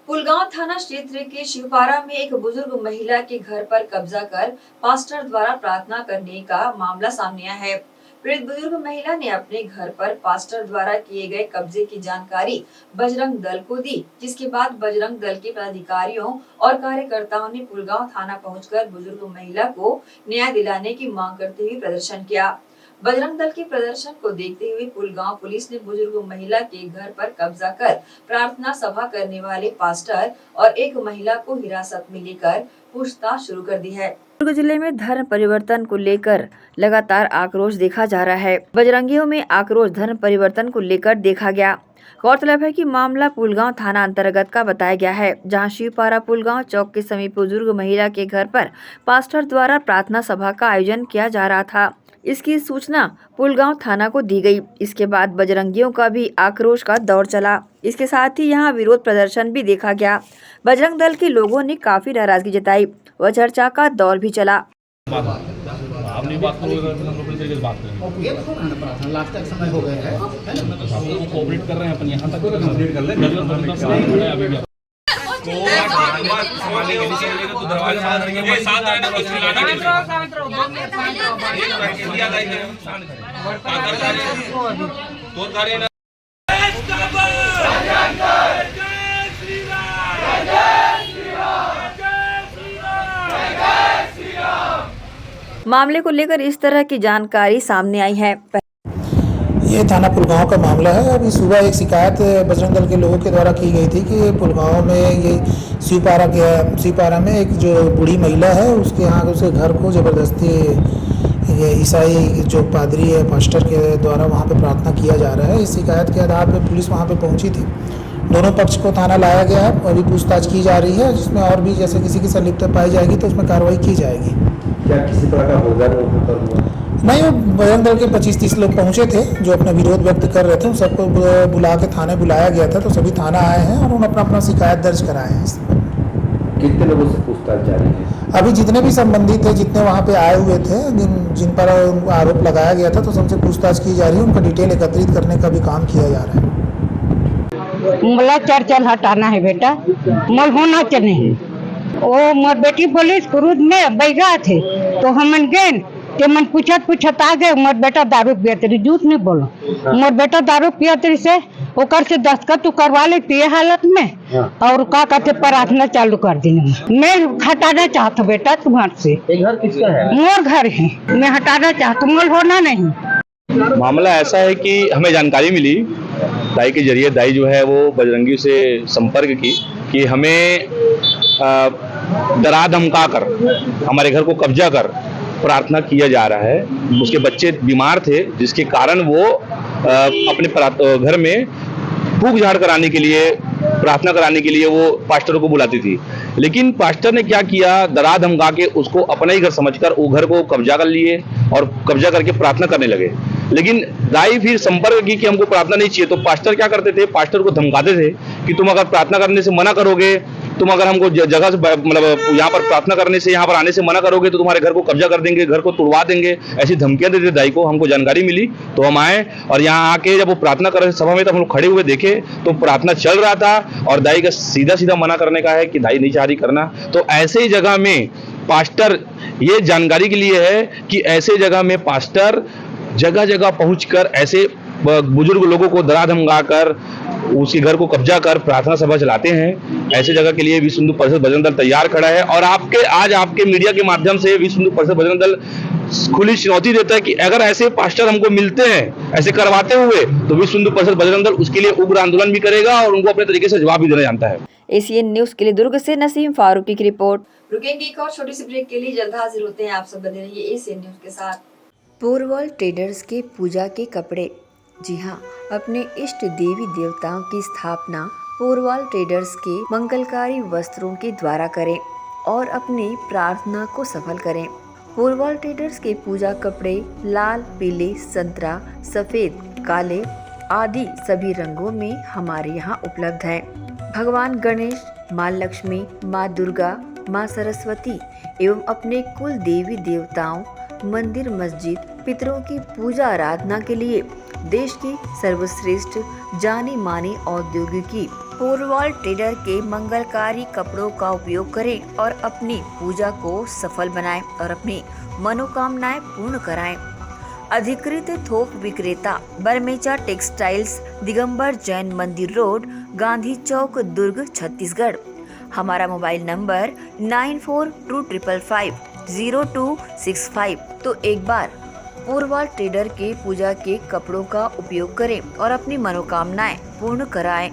पुलगांव थाना क्षेत्र के शिवपारा में एक बुजुर्ग महिला के घर पर कब्जा कर पास्टर द्वारा प्रार्थना करने का मामला सामने आया है। पीड़ित बुजुर्ग महिला ने अपने घर पर पास्टर द्वारा किए गए कब्जे की जानकारी बजरंग दल को दी, जिसके बाद बजरंग दल के पदाधिकारियों और कार्यकर्ताओं ने पुलगांव थाना पहुंचकर बुजुर्ग महिला को न्याय दिलाने की मांग करते हुए प्रदर्शन किया। बजरंग दल के प्रदर्शन को देखते हुए पुलगांव पुलिस ने बुजुर्ग महिला के घर पर कब्जा कर प्रार्थना सभा करने वाले पास्टर और एक महिला को हिरासत में लेकर पूछताछ शुरू कर दी है। दुर्ग जिले में धर्म परिवर्तन को लेकर लगातार आक्रोश देखा जा रहा है। बजरंगियों में आक्रोश धर्म परिवर्तन को लेकर देखा गया। गौरतलब है कि मामला पुलगांव थाना अंतर्गत का बताया गया है, जहां शिवपारा पुलगांव चौक के समीप बुजुर्ग महिला के घर पर पास्टर द्वारा प्रार्थना सभा का आयोजन किया जा रहा था। इसकी सूचना पुलगांव थाना को दी गई। इसके बाद बजरंगियों का भी आक्रोश का दौर चला। इसके साथ ही यहां विरोध प्रदर्शन भी देखा गया। बजरंग दल के लोगों ने काफी नाराजगी जताई व चर्चा का दौर भी चला। अपनी बात करोगे बात करेंगे। लास्ट तक समय हो गया है ना, कोऑपरेट कर रहे हैं अपन यहाँ तक कंप्लीट कर ले। अभी तो दरवाजा मामले को लेकर इस तरह की जानकारी सामने आई है। ये थाना पुलगांव का मामला है। अभी सुबह एक शिकायत बजरंग दल के लोगों के द्वारा की गई थी कि पुलगांव में ये शिवपारा में एक जो बूढ़ी महिला है उसके यहाँ उसके घर को ज़बरदस्ती ईसाई जो पादरी है पास्टर के द्वारा वहाँ पे प्रार्थना किया जा रहा है। इस शिकायत के आधार पे पुलिस वहाँ पे पहुँची थी। दोनों पक्ष को थाना लाया गया है। अभी पूछताछ की जा रही है, जिसमें और भी जैसे किसी की संलिप्तता पाई जाएगी तो उसमें कार्रवाई की जाएगी। क्या किसी तरह का होगा? नहीं, वो बजरंग दल के 25-30 लोग पहुंचे थे जो अपना विरोध व्यक्त कर रहे थे। उन सबको बुला के थाने बुलाया गया था, तो सभी थाना आए हैं और उन्होंने अपना शिकायत दर्ज कराए हैं। कितने लोगों से पूछताछ जारी है? अभी जितने भी संबंधित थे, जितने वहाँ पे आए हुए थे, जिन पर आरोप लगाया गया था, तो सबसे पूछताछ की जा रही है। उनका डिटेल एकत्रित करने का भी काम किया जा रहा है। मला चर्चल हटाना है बेटा, मल होना चाहिए। वो मोर बेटी बोली क्रूज में बैगा थे तो हम गए ते मन पूछत आ गए मोर बेटा दारू पियत रही, झूठ नहीं बोलो। मोर बेटा दारू पियत रही से ओकर से दस्तखत करवा ले पिए हालत में और का कहते प्रार्थना चालू कर दी। मैं हटाना चाहता बेटा तुम्हारे से। घर किसका है? मोर घर है, मैं हटाना चाहता, मोल होना नहीं। मामला ऐसा है कि हमें जानकारी मिली दाई के जरिए, दाई जो है वो बजरंगी से संपर्क की कि हमें डरा धमका कर हमारे घर को कब्जा कर प्रार्थना किया जा रहा है। उसके बच्चे बीमार थे जिसके कारण वो अपने घर में फूक झाड़ कराने के लिए, प्रार्थना कराने के लिए वो पास्टरों को बुलाती थी। लेकिन पास्टर ने क्या किया, डरा धमका के उसको अपना ही घर समझकर वो घर को कब्जा कर लिए और कब्जा करके प्रार्थना करने लगे। लेकिन दाई फिर संपर्क की कि हमको प्रार्थना नहीं चाहिए, तो पास्टर क्या करते थे, पास्टर को धमकाते थे कि तुम अगर प्रार्थना करने से मना करोगे, तुम अगर हमको जगह से मतलब यहाँ पर प्रार्थना करने से, यहाँ पर आने से मना करोगे तो तुम्हारे घर को कब्जा कर देंगे, घर को तुड़वा देंगे, ऐसी धमकियां देते दाई को। हमको जानकारी मिली तो हम आए और यहाँ आके जब वो प्रार्थना कर रहे सभा में, तब हम लोग खड़े हुए देखे तो प्रार्थना चल रहा था और दाई का सीधा सीधा मना करने का है कि दाई नहीं चाह रही करना। तो ऐसे ही जगह में पास्टर, ये जानकारी के लिए है कि ऐसे जगह में पास्टर जगह जगह पहुंचकर ऐसे बुजुर्ग लोगों को डरा धमका कर उसके घर को कब्जा कर प्रार्थना सभा चलाते हैं। ऐसे जगह के लिए विश्व हिंदू परिषद बजरंग दल तैयार खड़ा है और आज आपके मीडिया के माध्यम से विश्व हिंदू परिषद बजरंग दल खुली चुनौती देता है कि अगर ऐसे पास्टर हमको मिलते हैं ऐसे करवाते हुए, तो विश्व हिंदू परिषद बजरंग दल उसके लिए उग्र आंदोलन भी करेगा और उनको अपने तरीके से जवाब भी देना जानता है। एसीएन न्यूज के लिए दुर्ग से नसीम फारूकी की रिपोर्ट। रुकेंगे एक और छोटी सी ब्रेक के लिए, जल्द हाजिर होते हैं। आप सब बने रहिए एसीएन न्यूज के साथ। पूर्वल ट्रेडर्स के पूजा के कपड़े। जी हाँ, अपने इष्ट देवी देवताओं की स्थापना पूर्वल ट्रेडर्स के मंगलकारी वस्त्रों के द्वारा करें और अपनी प्रार्थना को सफल करें। पूर्वल ट्रेडर्स के पूजा कपड़े लाल, पीले, संतरा, सफेद, काले आदि सभी रंगों में हमारे यहाँ उपलब्ध हैं। भगवान गणेश, माँ लक्ष्मी, माँ दुर्गा, माँ सरस्वती एवं अपने कुल देवी देवताओं, मंदिर, मस्जिद, पितरों की पूजा आराधना के लिए देश की सर्वश्रेष्ठ जानी मानी औद्योगिकी पूर्वल ट्रेडर के मंगलकारी कपड़ों का उपयोग करें और अपनी पूजा को सफल बनाएं और अपनी मनोकामनाएं पूर्ण कराएं। अधिकृत थोक विक्रेता बरमेचा टेक्सटाइल्स, दिगंबर जैन मंदिर रोड, गांधी चौक, दुर्ग, छत्तीसगढ़। हमारा मोबाइल नंबर 9425550265। तो एक बार पूर्वल ट्रेडर के पूजा के कपड़ों का उपयोग करें और अपनी मनोकामनाएं पूर्ण कराएं।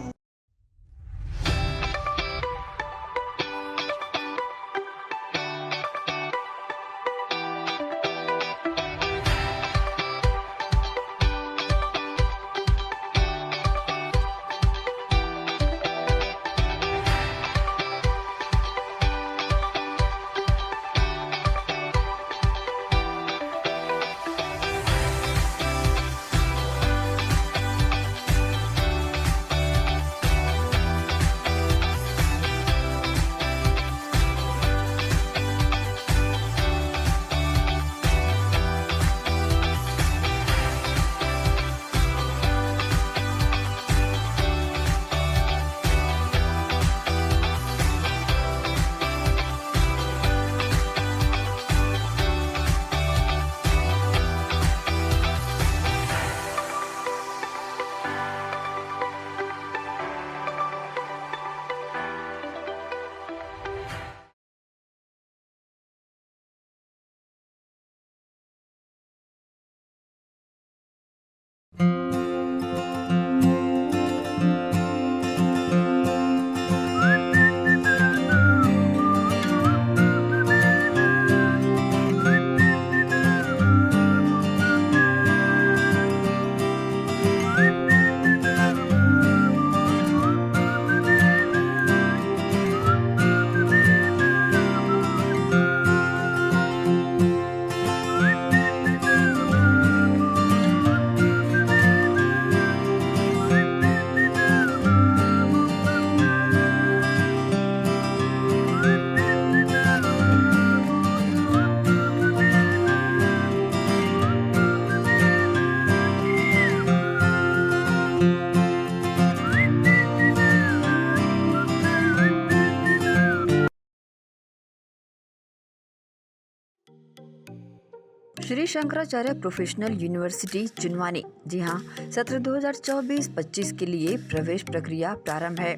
Shri Shankaracharya professional university Junwani. जी हाँ, सत्र 2024-25 के लिए प्रवेश प्रक्रिया प्रारंभ है।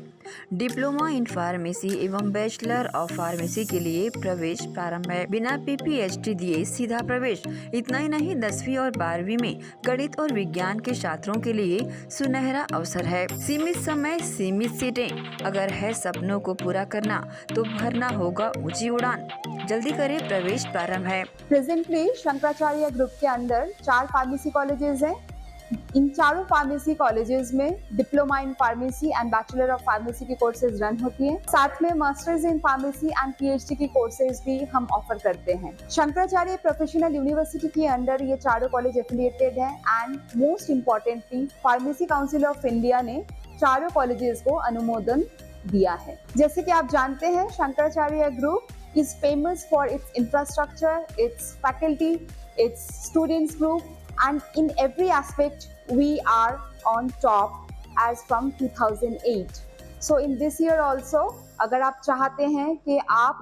डिप्लोमा इन फार्मेसी एवं बैचलर ऑफ फार्मेसी के लिए प्रवेश प्रारंभ है। बिना PPHD दिए सीधा प्रवेश। इतना ही नहीं, 10वीं और 12वीं में गणित और विज्ञान के छात्रों के लिए सुनहरा अवसर है। सीमित समय, सीमित सीटें। अगर है सपनों को पूरा करना तो भरना होगा ऊंची उड़ान। जल्दी करें, प्रवेश प्रारंभ है। प्रेजेंटली शंकराचार्य ग्रुप के अंदर 4 फार्मेसी कॉलेजेस हैं। इन चारों फार्मेसी कॉलेजेस में diploma in pharmacy and bachelor of pharmacy की कोर्सेज रन होती हैं। साथ में masters in pharmacy and PhD की कोर्सेज भी हम ऑफर करते हैं। शंकराचार्य प्रोफेशनल यूनिवर्सिटी के अंडर ये चारों कॉलेज एफिलिएटेड हैं and most importantly pharmacy council of India ने चारों कॉलेजेस को अनुमोदन दिया है। जैसे कि आप जानते हैं, Shankaracharya group is famous for its infrastructure, its faculty, its students group, and in every aspect we are on top as from 2008. So in this year also, अगर आप चाहते हैं कि आप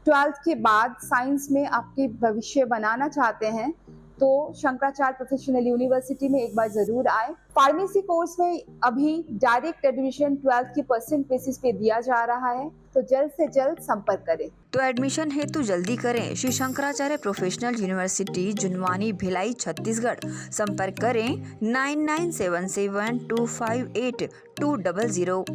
12th के बाद साइंस में आपके भविष्य बनाना चाहते हैं तो शंकराचार्य प्रोफेशनल यूनिवर्सिटी में एक बार जरूर आए। फार्मेसी कोर्स में अभी डायरेक्ट एडमिशन 12th की % बेसिस पे दिया जा रहा है, तो जल्द से जल्द संपर्क करें। तो एडमिशन हेतु जल्दी करें। Shri Shankaracharya professional university Junwani, Bhilai, Chhattisgarh. संपर्क करें 9977258200।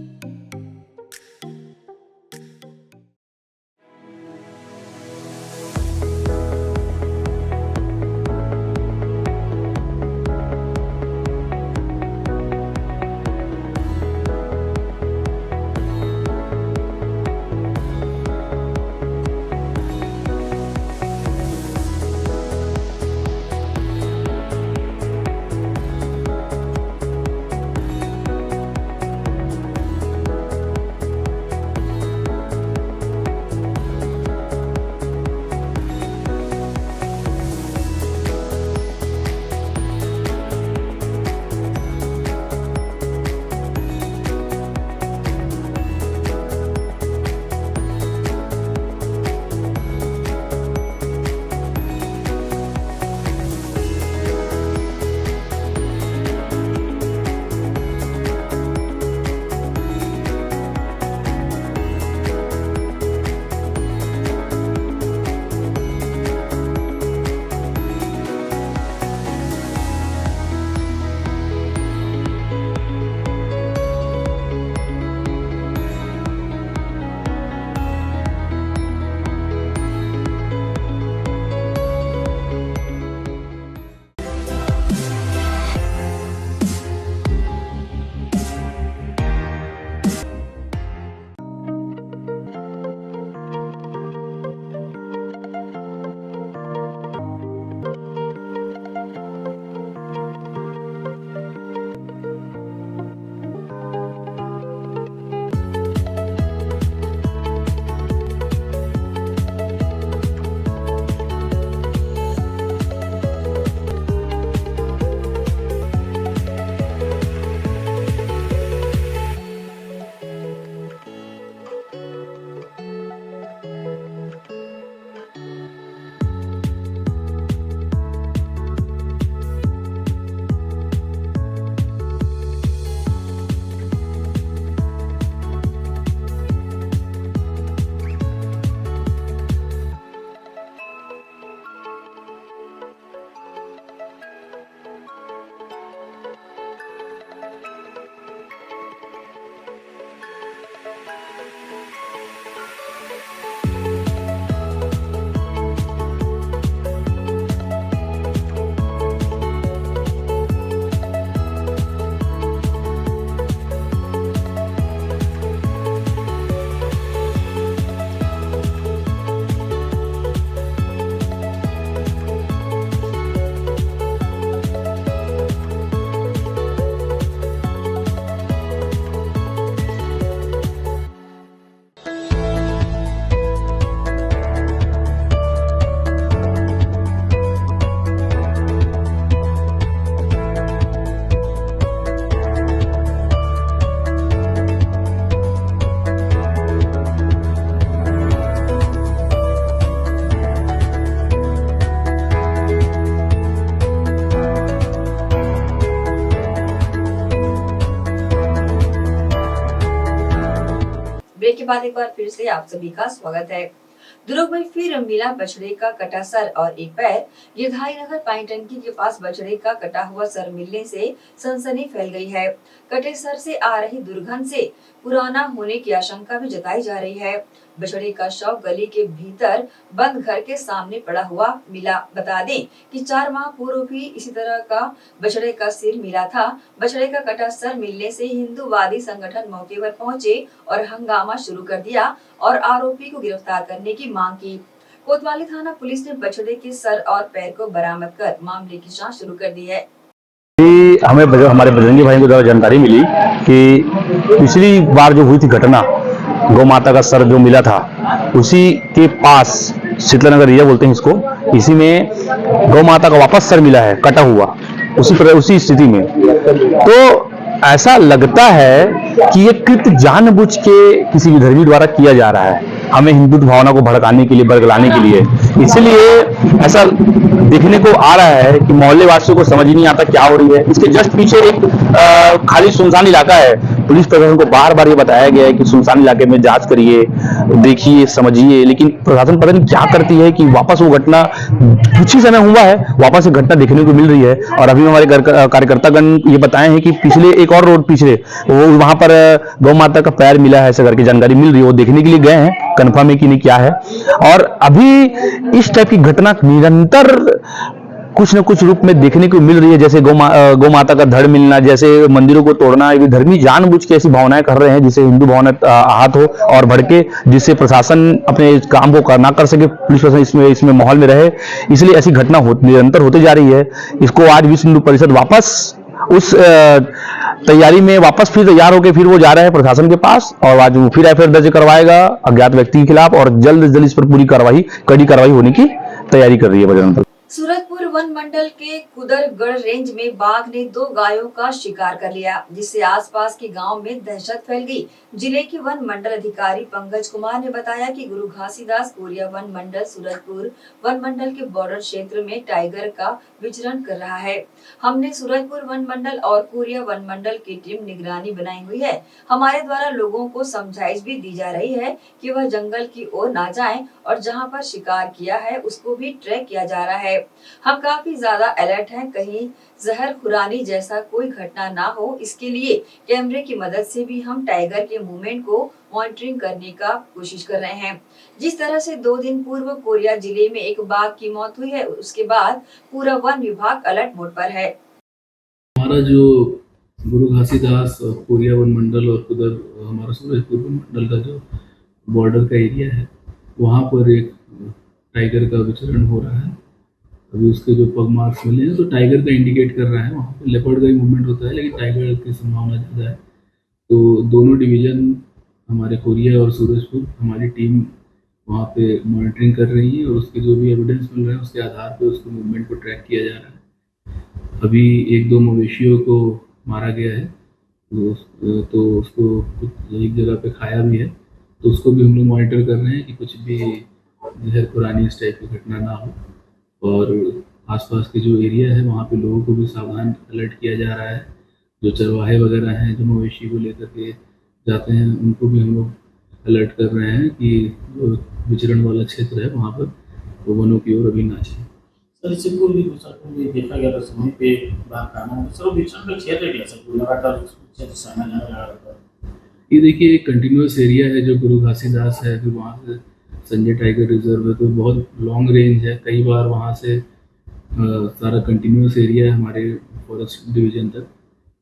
बाद एक बार फिर से आप सभी का स्वागत है। दुर्ग में फिर मिला बछड़े का कटा सर और एक पैर। गिरधारी नगर पानी टंकी के पास बछड़े का कटा हुआ सर मिलने से सनसनी फैल गई है। कटे सर से आ रही दुर्गंध से पुराना होने की आशंका भी जताई जा रही है। बछड़े का शव गली के भीतर बंद घर के सामने पड़ा हुआ मिला। बता दें कि 4 माह पूर्व भी इसी तरह का बछड़े का सिर मिला था। बछड़े का कटा सर मिलने से हिंदूवादी संगठन मौके पर पहुंचे और हंगामा शुरू कर दिया और आरोपी को गिरफ्तार करने की मांग की। कोतवाली थाना पुलिस ने बछड़े के सर और पैर को बरामद कर मामले की जाँच शुरू कर दी है। हमें हमारे बजरंगी भाई को जानकारी मिली कि पिछली बार जो हुई थी घटना, गौ माता का सर जो मिला था उसी के पास, शीतलानगर एरिया बोलते हैं इसको, इसी में गौ माता का वापस सर मिला है कटा हुआ, उसी स्थिति में। तो ऐसा लगता है कि ये कृत्य जानबूझ के किसी विधर्मी द्वारा किया जा रहा है, हमें हिंदू भावना को भड़काने के लिए, बरगलाने के लिए। इसलिए ऐसा देखने को आ रहा है कि मोहल्ले वासियों को समझ ही नहीं आता क्या हो रही है। इसके जस्ट पीछे एक खाली सुनसान इलाका है। पुलिस प्रशासन को बार बार ये बताया गया है कि सुनसान इलाके में जांच करिए, देखिए, समझिए, लेकिन प्रशासन पता नहीं क्या करती है कि वापस वो घटना कुछ ही समय हुआ है, वापस वो घटना देखने को मिल रही है। और अभी हमारे कार्यकर्तागण ये बताए हैं कि पिछले एक और रोड पीछे वो वहां पर गौ माता का पैर मिला है, ऐसा करके जानकारी मिल रही है। वो देखने के लिए गए हैं, कंफर्म है कि नहीं क्या है। और अभी इस टाइप की घटना निरंतर कुछ न कुछ रूप में देखने को मिल रही है, जैसे गौ माता का धड़ मिलना, जैसे मंदिरों को तोड़ना। ये धर्मी जानबूझ के ऐसी भावनाएं कर रहे हैं जिससे हिंदू भावना आहत हो और भड़के, जिससे प्रशासन अपने काम को ना कर सके, पुलिस प्रशासन इसमें माहौल में रहे। इसलिए ऐसी घटना निरंतर होती जा रही है। इसको आज विश्व हिंदू परिषद वापस उस तैयारी में वापस फिर तैयार होकर फिर वो जा रहे हैं प्रशासन के पास, और आज वो फिर एफआईआर दर्ज करवाएगा अज्ञात व्यक्ति के खिलाफ, और जल्द से जल्द इस पर पूरी कड़ी कार्रवाई होने की तैयारी कर रही है बजरंग दल। सूरजपुर वन मंडल के कुदरगढ़ रेंज में बाघ ने 2 गायों का शिकार कर लिया, जिससे आसपास के गांव में दहशत फैल गई। जिले के वन मंडल अधिकारी पंकज कुमार ने बताया कि गुरु घासीदास कोरिया वन मंडल सूरजपुर वन मंडल के बॉर्डर क्षेत्र में टाइगर का विचरण कर रहा है। हमने सूरजपुर वन मंडल और कोरिया वन मंडल की टीम निगरानी बनाई हुई है। हमारे द्वारा लोगों को समझाइश भी दी जा रही है कि वह जंगल की ओर ना जाएं और जहां पर शिकार किया है उसको भी ट्रैक किया जा रहा है। हम काफी ज्यादा अलर्ट हैं, कहीं जहर खुरानी जैसा कोई घटना ना हो, इसके लिए कैमरे की मदद से भी हम टाइगर के मूवमेंट को मॉनिटरिंग करने का कोशिश कर रहे हैं। जिस तरह से 2 दिन पूर्व कोरिया जिले में एक बाघ की मौत हुई है, उसके बाद पूरा वन विभाग अलर्ट मोड पर है। हमारा जो गुरु घासीदास कोरिया वन मंडल और उधर हमारा सूरजपुर वन मंडल का जो बॉर्डर का एरिया है, वहाँ पर एक टाइगर का विचरण हो रहा है। अभी उसके जो पग मार्क्स मिले हैं तो टाइगर का इंडिकेट कर रहा है। वहाँ पे लेपर्ड का ही मूवमेंट होता है, लेकिन टाइगर की संभावना ज़्यादा है। तो दोनों डिवीज़न हमारे कोरिया और सूरजपुर, हमारी टीम वहाँ पे मॉनिटरिंग कर रही है, और उसके जो भी एविडेंस मिल रहे हैं उसके आधार पे उसको मूवमेंट को ट्रैक किया जा रहा है। अभी 1-2 मवेशियों को मारा गया है, तो उसको कुछ एक जगह पे खाया भी है, तो उसको भी हम लोग मॉनिटर कर रहे हैं कि कुछ भी जहर खुरानी इस टाइप की घटना ना हो। और आसपास के जो एरिया है वहाँ पे लोगों को भी सावधान अलर्ट किया जा रहा है। जो चरवाहे वगैरह हैं जो मवेशी को लेकर के जाते हैं उनको भी हम लोग अलर्ट कर रहे हैं कि जो विचरण वाला क्षेत्र है वहाँ पर वो वनों की ओर अभी ना जाए। सर, इससे पूर्व भी देखा गया था समय पे बारकाना सर विचरण का क्षेत्र कैसा लगातार समय लगा रहता है। ये देखिए एक कंटिन्यूस एरिया है जो गुरु घासीदास है, फिर वहाँ से संजय टाइगर रिजर्व है, तो बहुत लॉन्ग रेंज है। कई बार वहाँ से सारा कंटिन्यूस एरिया है हमारे फॉरेस्ट डिवीजन तक,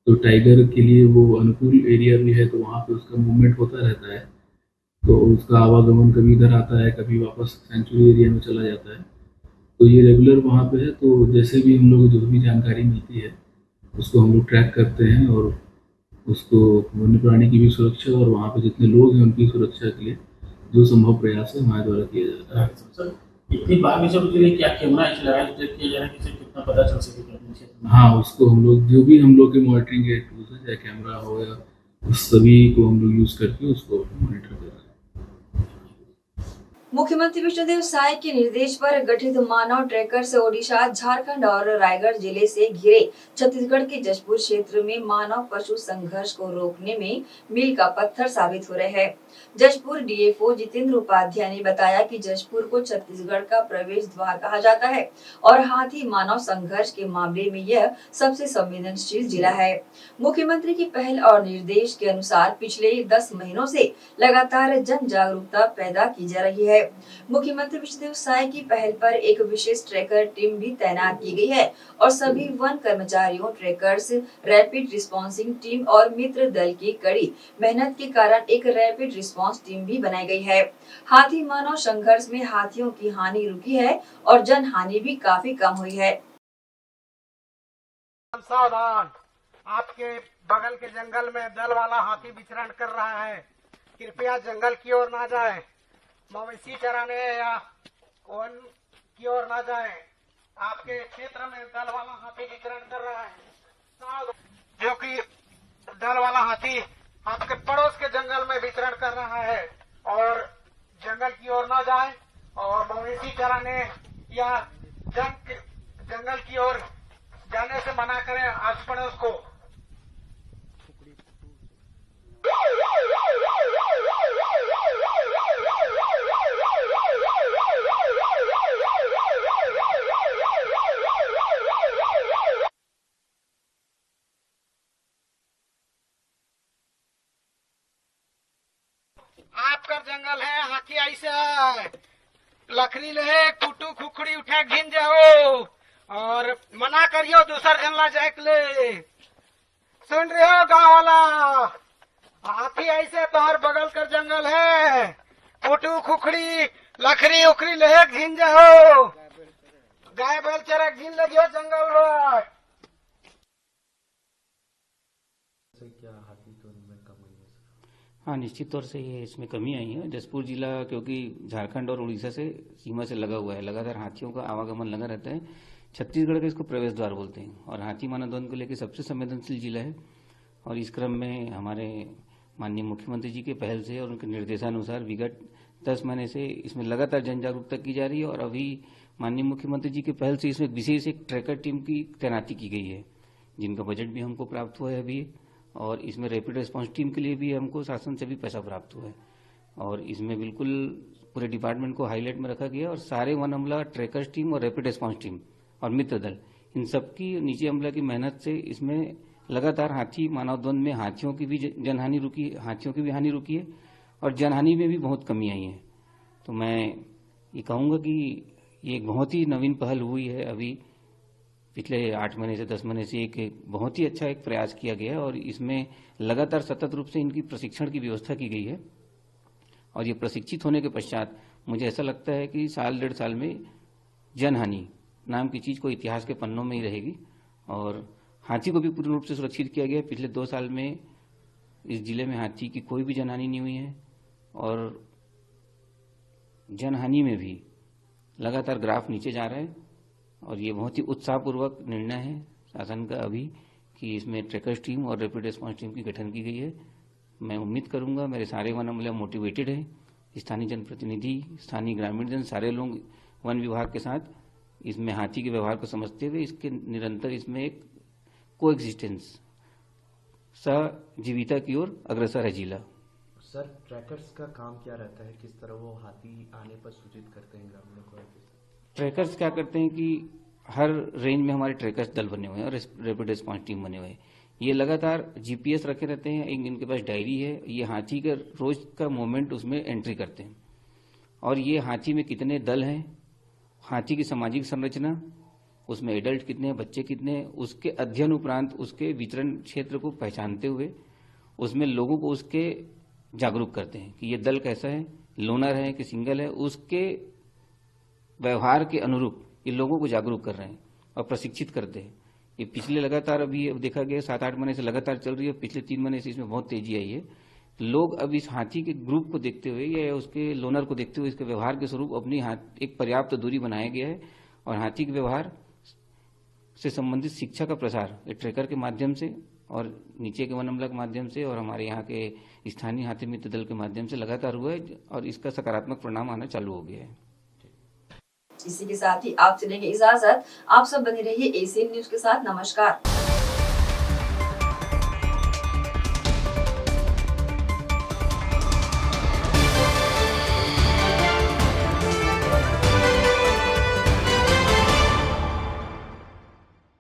तो टाइगर के लिए वो अनुकूल एरिया भी है, तो वहाँ पे उसका मूवमेंट होता रहता है। तो उसका आवागमन कभी इधर आता है, कभी वापस सेंचुरी एरिया में चला जाता है, तो ये रेगुलर वहाँ पे है। तो जैसे भी हम लोग जो भी जानकारी मिलती है उसको हम लोग ट्रैक करते हैं, और उसको वन्य प्राणी की भी सुरक्षा और वहाँ पे जितने लोग हैं उनकी सुरक्षा के लिए जो संभव प्रयास है हमारे द्वारा किया जाता है। सर, इतनी बाघ सब के लिए क्या कैमरा किया जा रहा है कि कितना पता चल सके? हाँ, उसको हम लोग जो भी हम लोग के मॉनिटरिंग के टूल्स है, चाहे कैमरा हो या उस सभी को हम लोग यूज़ करके उसको मॉनिटर कर रहे हैं। मुख्यमंत्री विष्णुदेव साय के निर्देश पर गठित मानव ट्रैकर से ओडिशा, झारखंड और रायगढ़ जिले से घिरे छत्तीसगढ़ के जशपुर क्षेत्र में मानव पशु संघर्ष को रोकने में मील का पत्थर साबित हो रहे हैं। जशपुर डीएफओ जितेंद्र उपाध्याय ने बताया कि जशपुर को छत्तीसगढ़ का प्रवेश द्वार कहा जाता है और हाथी मानव संघर्ष के मामले में यह सबसे संवेदनशील जिला है। मुख्यमंत्री की पहल और निर्देश के अनुसार पिछले 10 महीनों से लगातार जन जागरूकता पैदा की जा रही है। मुख्यमंत्री विष्णुदेव साय की पहल पर एक विशेष ट्रैकर टीम भी तैनात की गई है और सभी वन कर्मचारियों, ट्रैकर्स, रैपिड रिस्पॉन्सिंग टीम और मित्र दल की कड़ी मेहनत के कारण एक रैपिड रिस्पॉन्स टीम भी बनाई गई है। हाथी मानव संघर्ष में हाथियों की हानि रुकी है और जन हानि भी काफी कम हुई है। सावधान, आपके बगल के जंगल में दल वाला हाथी विचरण कर रहा है, कृपया जंगल की ओर ना जाएं। मवेशी चराने या वन की ओर ना जाएं। आपके क्षेत्र में दल वाला हाथी विचरण कर रहा है, जो कि दल वाला हाथी आपके पड़ोस के जंगल में विचरण कर रहा है और जंगल की ओर ना जाएं और मवेशी चराने या जंगल की ओर जाने से मना करें आस पड़ोस को। आपका जंगल है, हाथी ऐसे है, लकड़ी ले कुटू खुखड़ी उठा घिन जाओ और मना करियो दूसर जन ला जाए ले। सुन रहे हो गाँव वाला, हाथी ऐसे तोहर बगल कर जंगल है, कुटू खुखड़ी लकड़ी उखड़ी ले घिन जाओ, गाय बैल चरा घिन लगियो जंगल में। हाँ, निश्चित तौर से ये इसमें कमी आई है। जशपुर जिला क्योंकि झारखंड और उड़ीसा से सीमा से लगा हुआ है, लगातार हाथियों का आवागमन लगा रहता है। छत्तीसगढ़ का इसको प्रवेश द्वार बोलते हैं और हाथी मानव द्वंद को लेकर सबसे संवेदनशील जिला है। और इस क्रम में हमारे माननीय मुख्यमंत्री जी के पहल से और उनके निर्देशानुसार विगत 10 महीने से इसमें लगातार जन जागरूकता की जा रही है और अभी माननीय मुख्यमंत्री जी के पहल से इसमें विशेष एक ट्रैकर टीम की तैनाती की गई है, जिनका बजट भी हमको प्राप्त हुआ है अभी। और इसमें रैपिड रिस्पॉन्स टीम के लिए भी हमको शासन से भी पैसा प्राप्त हुआ है और इसमें बिल्कुल पूरे डिपार्टमेंट को हाईलाइट में रखा गया और सारे वन अमला, ट्रैकर्स टीम और रैपिड रिस्पॉन्स टीम और मित्र दल, इन सबकी नीचे अमला की मेहनत से इसमें लगातार हाथी मानव द्वंद में हाथियों की भी जनहानि रुकी, हाथियों की भी हानि रुकी है और जनहानि में भी बहुत कमी आई है। तो मैं ये कहूँगा कि ये एक बहुत ही नवीन पहल हुई है। अभी पिछले 8 महीने से 10 महीने से एक बहुत ही अच्छा एक प्रयास किया गया और इसमें लगातार सतत रूप से इनकी प्रशिक्षण की व्यवस्था की गई है और ये प्रशिक्षित होने के पश्चात मुझे ऐसा लगता है कि साल 1.5 साल में जनहानि नाम की चीज़ को इतिहास के पन्नों में ही रहेगी और हाथी को भी पूर्ण रूप से सुरक्षित किया गया है। पिछले 2 साल में इस जिले में हाथी की कोई भी जनहानि नहीं हुई है और जनहानि में भी लगातार ग्राफ नीचे जा रहा है और ये बहुत ही उत्साहपूर्वक निर्णय है शासन का अभी कि इसमें ट्रैकर्स टीम और रैपिड रिस्पॉन्स टीम की गठन की गई है। मैं उम्मीद करूंगा मेरे सारे वन अमले मोटिवेटेड हैं, स्थानीय जनप्रतिनिधि, स्थानीय ग्रामीण जन, सारे लोग वन विभाग के साथ इसमें हाथी के व्यवहार को समझते हुए इसके निरंतर इसमें एक को एग्जिस्टेंस सजीविता की ओर अग्रसर है जिला। सर, ट्रैकर्स का काम क्या रहता है, किस तरह वो हाथी आने पर सूचित करते हैं ग्रामीणों को? ट्रैकर्स क्या करते हैं कि हर रेंज में हमारे ट्रैकर्स दल बने हुए हैं और रैपिड रिस्पॉन्स टीम बने हुए हैं। ये लगातार जीपीएस रखे रहते हैं, इनके पास डायरी है, ये हाथी का रोज का मूवमेंट उसमें एंट्री करते हैं और ये हाथी में कितने दल हैं, हाथी की सामाजिक संरचना, उसमें एडल्ट कितने हैं, बच्चे कितने हैं, उसके अध्ययन उपरांत उसके विचरण क्षेत्र को पहचानते हुए उसमें लोगों को उसके जागरूक करते हैं कि ये दल कैसा है, लोनर है कि सिंगल है, उसके व्यवहार के अनुरूप ये लोगों को जागरूक कर रहे हैं और प्रशिक्षित करते हैं। ये पिछले लगातार अभी देखा गया 7-8 महीने से लगातार चल रही है, पिछले 3 महीने से इसमें बहुत तेजी आई है। लोग अब इस हाथी के ग्रुप को देखते हुए या उसके लोनर को देखते हुए इसके व्यवहार के स्वरूप अपनी एक पर्याप्त दूरी बनाया गया है और हाथी के व्यवहार से संबंधित शिक्षा का प्रसार ट्रैकर के माध्यम से और नीचे के वन अमला के माध्यम से और हमारे यहाँ के स्थानीय हाथी मित्र दल के माध्यम से लगातार हुआ है और इसका सकारात्मक परिणाम आना चालू हो गया है। इसी के साथ ही आप चलेंगे इजाजत। आप सब बने रहिए एसीएन न्यूज के साथ। नमस्कार।